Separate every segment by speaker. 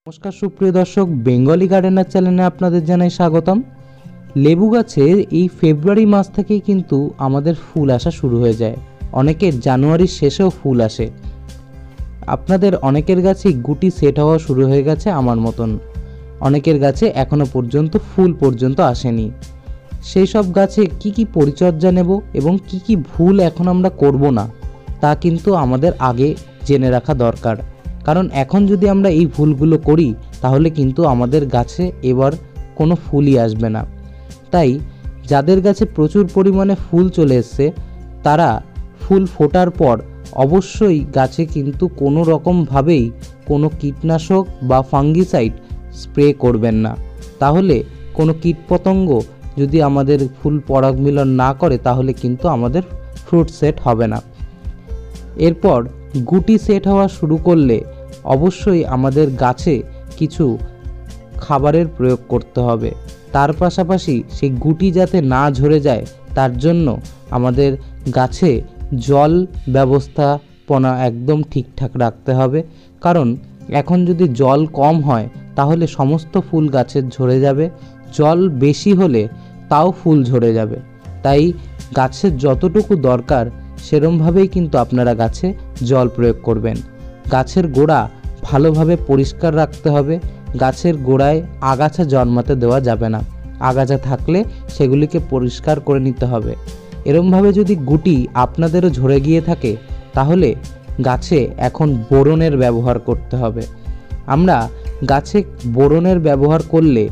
Speaker 1: নমস্কার সুপ্রিয় দর্শক, বেঙ্গলি গার্ডেনার চ্যানেলে আপনাদের জানাই স্বাগতম। লেবু গাছে এই ফেব্রুয়ারি মাস থেকেই কিন্তু আমাদের ফুল আসা শুরু হয়ে যায়। অনেকের জানুয়ারির শেষেও ফুল আসে। আপনাদের অনেকের গাছেই গুটি সেট হওয়া শুরু হয়ে গেছে আমার মতন। অনেকের গাছে এখনো পর্যন্ত ফুল পর্যন্ত আসেনি। সেই সব গাছে কি পরিচর্যা নেব এবং কি ভুল এখন আমরা করব না, তা কিন্তু আমাদের আগে জেনে রাখা দরকার। কারণ এখন যদি আমরা এই ভুলগুলো করি তাহলে কিন্তু আমাদের গাছে এবার কোনো ফুলই আসবে না। তাই যাদের গাছে প্রচুর পরিমাণে ফুল চলে এসছে তারা ফুল ফোটার পর অবশ্যই গাছে কিন্তু কোনো রকমভাবেই কোনো কীটনাশক বা ফাঙ্গিসাইড স্প্রে করবেন না। তাহলে কোনো কীটপতঙ্গ যদি আমাদের ফুল পরাগ মিলন না করে তাহলে কিন্তু আমাদের ফ্রুট সেট হবে না। এরপর গুটি সেট হওয়া শুরু করলে অবশ্যই আমাদের গাছে কিছু খাবারের প্রয়োগ করতে হবে। তার পাশাপাশি সেই গুটি যাতে না ঝরে যায় তার জন্য আমাদের গাছে জল ব্যবস্থাপনা একদম ঠিকঠাক রাখতে হবে। কারণ এখন যদি জল কম হয় তাহলে সমস্ত ফুল গাছের ঝরে যাবে, জল বেশি হলে তাও ফুল ঝরে যাবে। তাই গাছের যতটুকু দরকার সেরমভাবেই কিন্তু আপনারা গাছে জল প্রয়োগ করবেন। গাছের গোড়া ভালোভাবে পরিষ্কার রাখতে হবে। গাছের গোড়ায় আগাছা জন্মাতে দেওয়া যাবে না। আগাছা থাকলে সেগুলিকে পরিষ্কার করে নিতে হবে। এরমভাবে যদি গুটি আপনাদেরও ঝরে গিয়ে থাকে তাহলে গাছে এখন বোরনের ব্যবহার করতে হবে। আমরা গাছে বোরনের ব্যবহার করলে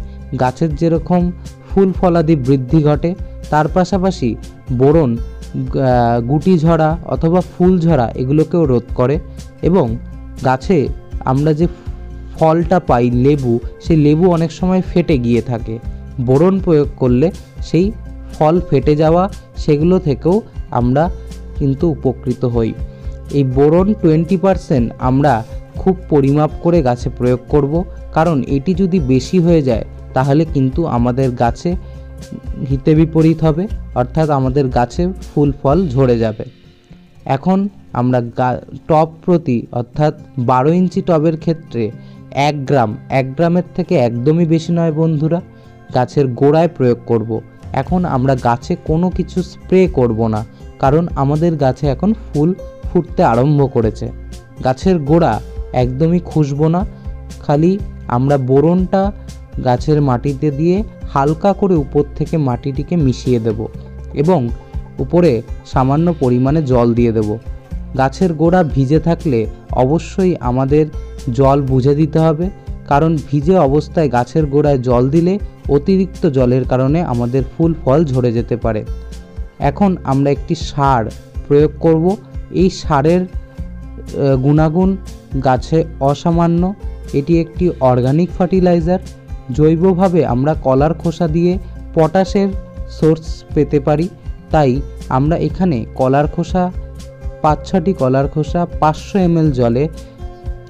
Speaker 1: গাছের যেরকম ফুল ফলাদি বৃদ্ধি ঘটে, তার পাশাপাশি বোরন গুটি ঝরা অথবা ফুল ঝরা এগুলোকেও রোধ করে এবং গাছে আমরা যে ফলটা পাই লেবু, সেই লেবু অনেক সময় ফেটে গিয়ে থাকে। বোরন প্রয়োগ করলে সেই ফল ফেটে যাওয়া সেগুলো থেকেও আমরা কিন্তু উপকৃত হই। এই বোরন 20% আমরা খুব পরিমাপ করে গাছে প্রয়োগ করব। কারণ এটি যদি বেশি হয়ে যায় তাহলে কিন্তু আমাদের গাছে হিতে বিপরীত হবে, অর্থাৎ আমাদের গাছে ফুল ফল ঝরে যাবে। এখন আমরা টব প্রতি অর্থাৎ 12 ইঞ্চি টবের ক্ষেত্রে 1 গ্রামের থেকে একদমই বেশি নয় বন্ধুরা, গাছের গোড়ায় প্রয়োগ করব। এখন আমরা গাছে কোনো কিছু স্প্রে করব না, কারণ আমাদের গাছে এখন ফুল ফুটতে আরম্ভ করেছে। গাছের গোড়া একদমই খুঁজবো না, খালি আমরা বোরনটা গাছের মাটিতে দিয়ে হালকা করে উপর থেকে মাটিটিকে মিশিয়ে দেব এবং উপরে সামান্য পরিমাণে জল দিয়ে দেব। গাছের গোড়া ভিজে থাকলে অবশ্যই আমাদের জল বুঝে দিতে হবে, কারণ ভিজে অবস্থায় গাছের গোড়ায় জল দিলে অতিরিক্ত জলের কারণে আমাদের ফুল ফল ঝরে যেতে পারে। এখন আমরা একটি সার প্রয়োগ করব। এই সারের গুণাগুণ গাছে অসামান্য। এটি একটি অর্গানিক ফার্টিলাইজার। জৈবভাবে আমরা কলার খোসা দিয়ে পটাশের সোর্স পেতে পারি। তাই আমরা এখানে কলার খোসা 5-6টি কলার খোসা 500 ml জলে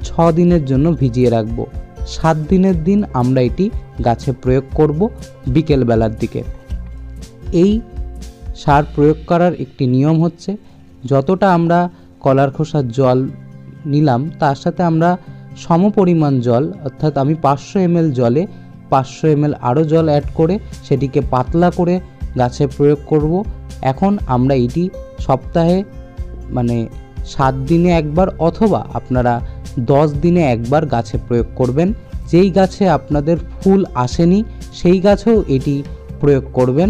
Speaker 1: 6 দিনের জন্য ভিজিয়ে রাখবো। 7 দিনের দিন আমরা এটি গাছে প্রয়োগ করব বিকেলবেলার দিকে। এই সার প্রয়োগ করার একটি নিয়ম হচ্ছে, যতটা আমরা কলার খোসার জল নিলাম তার সাথে আমরা সমপরিমাণ জল, অর্থাৎ আমি 500 ml জলে 500 ml আরও জল অ্যাড করে সেটিকে পাতলা করে গাছে প্রয়োগ করব। এখন আমরা এটি সপ্তাহে 7 দিনে একবার অথবা আপনারা 10 দিনে একবার গাছে প্রয়োগ করবেন। যেই গাছে আপনাদের ফুল আসেনি সেই গাছেও এটি প্রয়োগ করবেন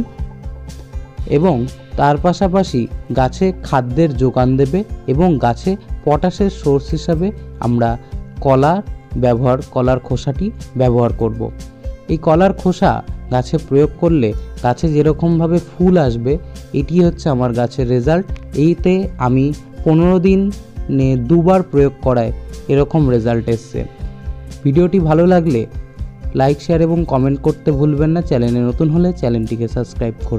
Speaker 1: এবং তার পাশাপাশি গাছে খাদ্যের যোগান দেবে এবং গাছে পটাশের সোর্স হিসাবে আমরা কলার খোসাটি ব্যবহার করব। এই কলার খোসা গাছে প্রয়োগ করলে গাছে যেরকমভাবে ফুল আসবে এটি হচ্ছে আমার গাছের রেজাল্ট। এইতে আমি 15 দিনে 2বার প্রয়োগ করায় এরকম রেজাল্ট এসছে। ভিডিওটি ভালো লাগলে লাইক, শেয়ার এবং কমেন্ট করতে ভুলবেন না। চ্যানেলে নতুন হলে চ্যানেলটিকে সাবস্ক্রাইব করুন।